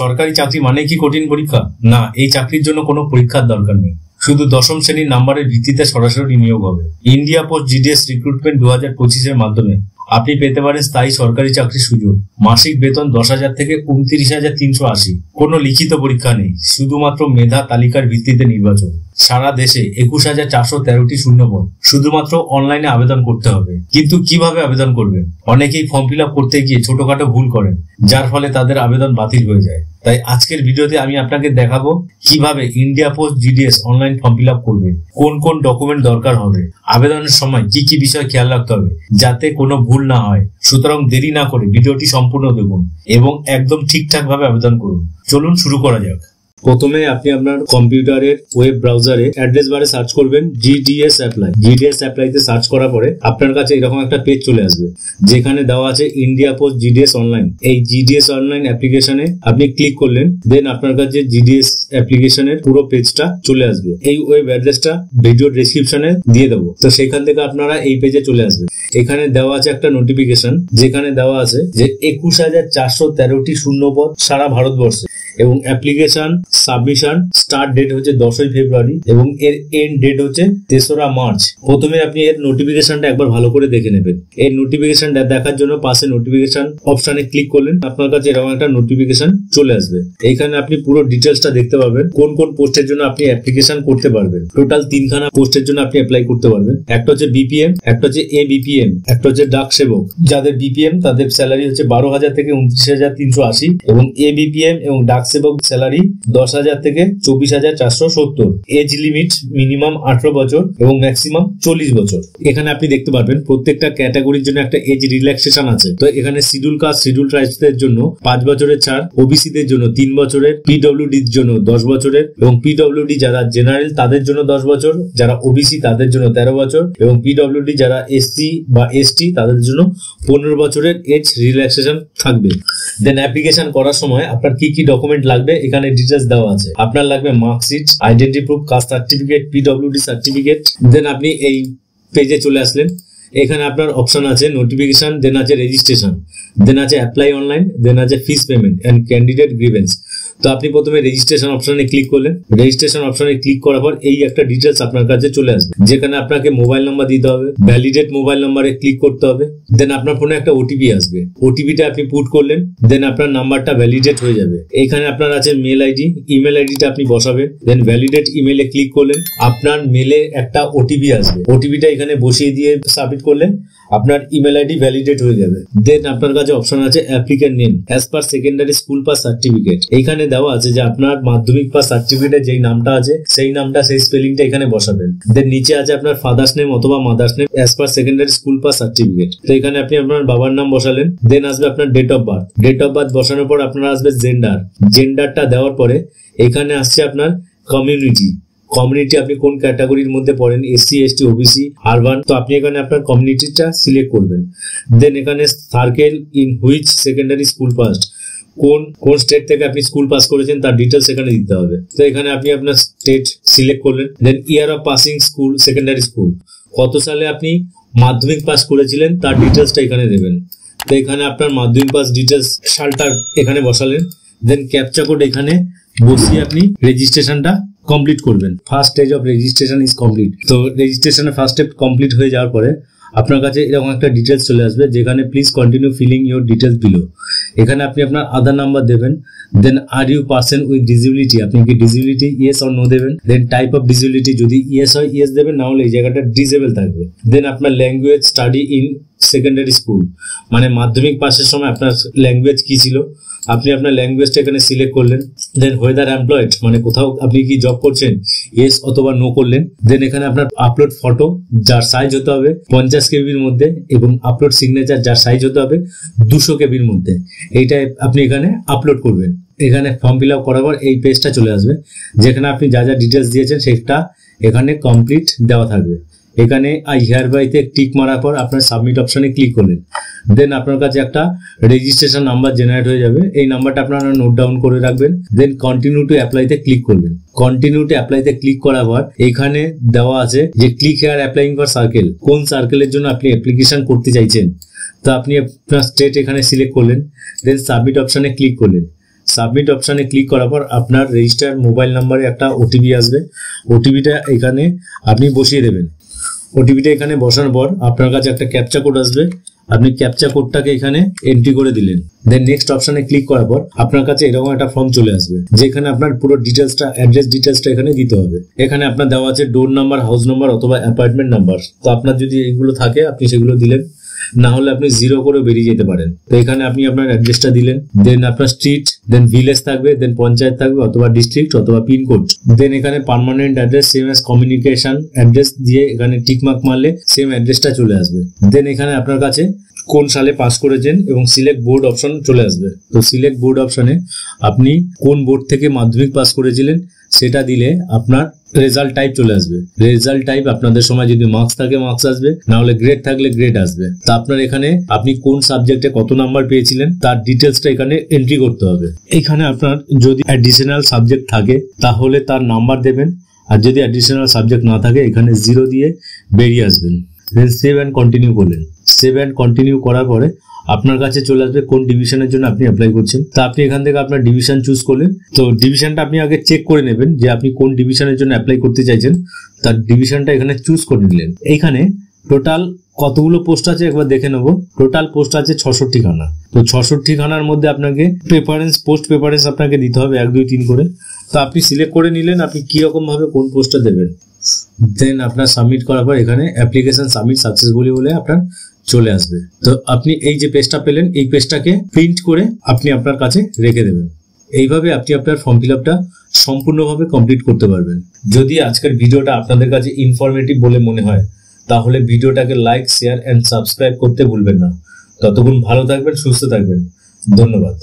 সরকারি চাকরি মানে কি কঠিন পরীক্ষা? না, এই চাকরির জন্য কোনো পরীক্ষার দরকার নেই। শুধু দশম শ্রেণীর নাম্বারের ভিত্তিতে সরাসরি নিয়োগ হবে। ইন্ডিয়া পোস্ট জিডিএস রিক্রুটমেন্ট 2025-এর মাধ্যমে আপনি পেতে পারেন স্থায়ী সরকারি চাকরির সুযোগ। মাসিক বেতন 10,000 থেকে 29,380। কোনো লিখিত পরীক্ষা নেই, শুধুমাত্র মেধা তালিকার ভিত্তিতে নির্বাচন। সারা দেশে 21,413টি শূন্যপদ। শুধুমাত্র অনলাইনে আবেদন করতে হবে। কিন্তু কিভাবে আবেদন করবেন? অনেকেই ফর্ম ফিল আপ করতে গিয়ে ছোটখাটো ভুল করেন, যার ফলে তাদের আবেদন বাতিল হয়ে যায়। তাই আজকের ভিডিওতে আমি আপনাকে দেখাবো কিভাবে India post GDS online form fill up করবে, কোন কোন ডকুমেন্ট দরকার হবে, আবেদনের সময় কি কি বিষয় খেয়াল রাখতে হবে যাতে কোনো ভুল না হয়। সুতরাং দেরি না করে ভিডিওটি সম্পূর্ণ দেখুন এবং একদম ঠিকঠাক ভাবে আবেদন করুন। চলুন শুরু করা যাক। প্রথমে আপনি আপনার কম্পিউটারের ওয়েব ব্রাউজারে অ্যাড্রেস বারে সার্চ করবেন জিডিএস অ্যাপ্লাই। জিডিএস অ্যাপ্লাইতে সার্চ করার পরে আপনার কাছে এরকম একটা পেজ চলে আসবে, যেখানে দেওয়া আছে ইন্ডিয়া পোস্ট জিডিএস অনলাইন। এই জিডিএস অনলাইন অ্যাপ্লিকেশনে আপনি ক্লিক করলেন, দেন আপনার কাছে জিডিএস অ্যাপ্লিকেশনের পুরো পেজটা চলে আসবে। এই ওয়েব অ্যাড্রেসটা ভিডিও ডেসক্রিপশনে দিয়ে দেবো, তো সেখান থেকে আপনারা এই পেজে চলে আসবে। এখানে দেওয়া আছে একটা নোটিফিকেশন, যেখানে দেওয়া আছে যে 21,413টি শূন্যপদ সারা ভারতবর্ষে, এবং অ্যাপ্লিকেশন সাবমিশন স্টার্ট ডেট হচ্ছে 10ই ফেব্রুয়ারি এবং এর এন্ড ডেট হচ্ছে 3রা মার্চ। প্রথমে আপনি এর নোটিফিকেশনটা একবার ভালো করে দেখে নেবেন। এই নোটিফিকেশনটা দেখার জন্য পাশে নোটিফিকেশন অপশনে ক্লিক করলেন, আপনার কাছে এরকম একটা নোটিফিকেশন চলে আসবে। এইখানে আপনি পুরো ডিটেলসটা দেখতে পাবেন, কোন কোন পোস্টের জন্য আপনি অ্যাপ্লিকেশন করতে পারবেন। টোটাল 3খানা পোস্টের জন্য আপনি অ্যাপ্লাই করতে পারবেন। একটা হচ্ছে বিপিএম, একটা হচ্ছে এবিপিএম, একটা হচ্ছে ডাক সেবক। যাদের বিপিএম তাদের স্যালারি হচ্ছে 12,000 থেকে 29,380 এবং এবিপিএম এবং ডাক সেবক স্যালারি 10,000 থেকে 24,470। এজ লিমিট মিনিমাম 18 বছর এবং ম্যাক্সিমাম 40 বছর। এখানে আপনি দেখতে পারবেন প্রত্যেকটা ক্যাটাগরির জন্য একটা এজ রিল্যাক্সেশন আছে। তো এখানে শিডিউল কাস্ট শিডিউল ট্রাইবসদের জন্য 5 বছরের ছাড়, ওবিসিদের জন্য 3 বছরের, পিডব্লিউডির জন্য 10 বছরের এবং পিডব্লিউডি যারা জেনারেল তাদের জন্য 10 বছর, যারা ওবিসি তাদের জন্য 13 বছর এবং পিডব্লিউডি যারা এসসি বা এসটি তাদের জন্য 15 বছরের এজ রিল্যাক্সেশন থাকবে। দেন অ্যাপ্লিকেশন করার সময় আপনার কি কি ডকুমেন্ট লাগবে এখানে ডিটেলস দেওয়া আছে। আপনার লাগবে marksheet, identity proof, caste certificate, PWD certificate. Then আপনি এই পেজে চলে আসলেন। এখানে আপনার অপশন আছে নোটিফিকেশন, দেন আছে রেজিস্ট্রেশন, দেন আছে অ্যাপ্লাই অনলাইন, দেন আছে fees payment and candidate grievance. তো আপনি প্রথমে রেজিস্ট্রেশন অপশনে ক্লিক করলেন। রেজিস্ট্রেশন অপশনে ক্লিক করার পর এই একটা ডিটেলস আপনার কাছে চলে আসবে, যেখানে আপনাকে মোবাইল নাম্বার দিতে হবে, ভ্যালিডেট মোবাইল নাম্বারে ক্লিক করতে হবে। দেন আপনার ফোনে একটা ওটিপি আসবে, ওটিপিটা আপনি পুট করলেন, দেন আপনার নাম্বারটা ভ্যালিডেট হয়ে যাবে। এখানে আপনার আছে মেল আইডি, ইমেল আইডিটা আপনি বসাবেন। দেন ভ্যালিডেট ইমেলে ক্লিক করলেন, আপনার মেলে একটা ওটিপি আসবে, ওটিপিটা এখানে বসিয়ে দিয়ে সাবমিট করলেন, আপনার ইমেল আইডি ভ্যালিডেট হয়ে যাবে। দেন আপনার কাছে অপশন আছে applicant name as per secondary school pass certificate. এইখানে দেওয়া আছে যে আপনার মাধ্যমিক পাস সার্টিফিকেটে যেই নামটা আছে সেই নামটা, সেই স্পেলিংটা এখানে বসাবেন। দেন নিচে আছে আপনার ফাদার্স নেম অথবা mother's name as per secondary school pass certificate. তো এখানে আপনি আপনার বাবার নাম বসালেন। দেন আসবে আপনার date of birth. Date of birth বসানোর পর আপনার আসবে জেন্ডার। জেন্ডারটা দেওয়ার পরে এখানে আসছে আপনার কমিউনিটি। কমিউনিটি আপনি কোন ক্যাটাগরির মধ্যে পড়েন, এসসি, এসটি, ওবিসি, আরবান। তো আপনি এখানে আপনার কমিউনিটিটা সিলেক্ট করবেন। দেন এখানে circle in which secondary school pass, কোন কোন স্টেট থেকে আপনি স্কুল পাস করেছেন তার ডিটেলস এখানে দিতে হবে। তো এখানে আপনি আপনার স্টেট সিলেক্ট করলেন। Then year of passing school, secondary school, কত সালে আপনি মাধ্যমিক পাস করেছিলেন তার ডিটেলসটা এখানে দেবেন। তো এখানে আপনার মাধ্যমিক পাস ডিটেলস সালটা এখানে বসালেন। দেন ক্যাপচা কোড এখানে বসিয়ে আপনি রেজিস্ট্রেশনটা কমপ্লিট করবেন। First stage of registration is complete. তো রেজিস্ট্রেশনের ফার্স্ট স্টেপ কমপ্লিট হয়ে যাওয়ার পরে আপনার কাছে এরকম একটা ডিটেলস চলে আসবে, যেখানে please continue filling your details below. এখানে আপনি আপনার আধার নাম্বার দেবেন। Then are you person with disability, আপনি কি ডিসেবিলিটি, ইয়েস অর নো দেবেন। দেন টাইপ অফ ডিসেবিলিটি, যদি ইয়েস হয় ইয়েস দেবেন, না হলে এই জায়গাটা ডিসেবল থাকবে। দেন আপনার language study in secondary school, মানে মাধ্যমিক পাসের সময় আপনার ল্যাঙ্গুয়েজ কি ছিল, আপনি আপনার ল্যাঙ্গুয়েজটা এখানে সিলেক্ট করলেন। দেন ওয়েদার এমপ্লয়েড, মানে কোথাও আপনি কি জব করছেন, ইয়েস অথবা নো করলেন। দেন এখানে আপনার আপলোড ফটো, যার সাইজ হতে হবে 50 কেবির মধ্যে, এবং আপলোড সিগনেচার, যার সাইজ হতে হবে 200 কেবির মধ্যে। এইটা আপনি এখানে আপলোড করবেন। এখানে ফর্ম ফিল আপ করার পর এই পেজটা চলে আসবে, যেখানে আপনি যা যা ডিটেলস দিয়েছেন সেটা এখানে কমপ্লিট দেওয়া থাকবে। এখানে আই হেয়ার বাইতে টিক মারার পর আপনার সাবমিট অপশনে ক্লিক করলেন। দেন আপনার কাছে একটা রেজিস্ট্রেশন নাম্বার জেনারেট হয়ে যাবে, এই নাম্বারটা আপনারা নোট ডাউন করে রাখবেন। দেন কন্টিনিউ টু অ্যাপ্লাইতে ক্লিক করবেন। কন্টিনিউ টু অ্যাপ্লাইতে ক্লিক করার পর এখানে দেওয়া আছে যে click here applying for circle, কোন সার্কেলের জন্য আপনি অ্যাপ্লিকেশন করতে চাইছেন। তো আপনি আপনার স্টেট এখানে সিলেক্ট করলেন। দেন সাবমিট অপশনে ক্লিক করলেন। সাবমিট অপশানে ক্লিক করার পর আপনার রেজিস্টার মোবাইল নাম্বারে একটা ওটিপি আসবে। ওটিপিটা এখানে আপনি বসিয়ে দেবেন। ওটিপিটা এখানে বসানোর পর আপনার কাছে একটা ক্যাপচা কোড আসবে। আপনি ক্যাপচা কোডটাকে এখানে এন্ট্রি করে দিলেন। দেন নেক্সট অপশানে ক্লিক করার পর আপনার কাছে এরকম একটা ফর্ম চলে আসবে, যেখানে আপনার পুরো ডিটেলসটা, অ্যাড্রেস ডিটেলসটা এখানে দিতে হবে। এখানে আপনার দেওয়া আছে ডোর নাম্বার, হাউস নাম্বার অথবা অ্যাপার্টমেন্ট নাম্বার। তো আপনার যদি এইগুলো থাকে আপনি সেগুলো দিলেন, না হলে আপনি 0 করে বেরিয়ে যেতে পারেন। তো এখানে আপনি আপনার অ্যাড্রেসটা দিলেন, দেন আপনার স্ট্রিট, দেন ভিলেজ থাকবে, দেন পঞ্চায়েত থাকবে অথবা ডিস্ট্রিক্ট অথবা পিনকোড। দেন এখানে permanent address same as communication address দিয়ে এখানে টিকমার্ক মারলে সেম অ্যাড্রেসটা চলে আসবে। দেন এখানে আপনার কাছে কোন সালে পাস করেছেন এবং সিলেক্ট বোর্ড অপশন চলে আসবে। তো সিলেক্ট বোর্ড অপশনে আপনি কোন বোর্ড থেকে মাধ্যমিক পাস করেছিলেন সেটা দিলে আপনার রেজাল্ট টাইপ চলে আসবে। রেজাল্ট টাইপ আপনাদের সময় যদি মার্কস থাকে মার্কস আসবে, না হলে গ্রেড থাকলে গ্রেড আসবে। তা আপনার এখানে আপনি কোন সাবজেক্টে কত নাম্বার পেয়েছিলেন তার ডিটেলসটা এখানে এন্ট্রি করতে হবে। এখানে আপনার যদি অ্যাডিশনাল সাবজেক্ট থাকে তাহলে তার নাম্বার দেবেন, আর যদি অ্যাডিশনাল সাবজেক্ট না থাকে এখানে 0 দিয়ে বেরিয়ে আসবেন। দেন সেভ অ্যান্ড কন্টিনিউ করলেন। সেভ অ্যান্ড কন্টিনিউ করার পরে আপনার কাছে চলে আসবে কোন ডিভিশনের জন্য আপনি অ্যাপ্লাই করছেন। তা আপনি এখান থেকে আপনার ডিভিশন চুজ করলেন। তো ডিভিশনটা আপনি আগে চেক করে নেবেন যে আপনি কোন ডিভিশনের জন্য অ্যাপ্লাই করতে চাইছেন, তার ডিভিশনটা এখানে চুজ করে নিলেন। এইখানে টোটাল কতগুলো পোস্ট আছে একবার দেখে নেবো। টোটাল পোস্ট আছে 66 খানা। তো 66 খানার মধ্যে আপনাকে প্রেফারেন্স, পোস্ট প্রেফারেন্স আপনাকে দিতে হবে 1 2 3 করে। তো আপনি সিলেক্ট করে নিলেন আপনি কিরকম ভাবে কোন পোস্টটা দেবেন। দেন আপনার সাবমিট করার পর এখানে অ্যাপ্লিকেশন সাবমিট সাকসেসফুলি বলে আপনার চলে আসবে। তো আপনি এই যে পেজটা পেলেন এই পেজটাকে প্রিন্ট করে আপনি আপনার কাছে রেখে দেবেন। এইভাবে আপনি আপনার ফর্ম ফিল আপটা সম্পূর্ণভাবে কমপ্লিট করতে পারবেন। যদি আজকের ভিডিওটা আপনাদের কাছে ইনফরমেটিভ বলে মনে হয় তাহলে ভিডিওটাকে লাইক, শেয়ার এন্ড সাবস্ক্রাইব করতে ভুলবেন না। ততক্ষণ ভালো থাকবেন, সুস্থ থাকবেন। ধন্যবাদ।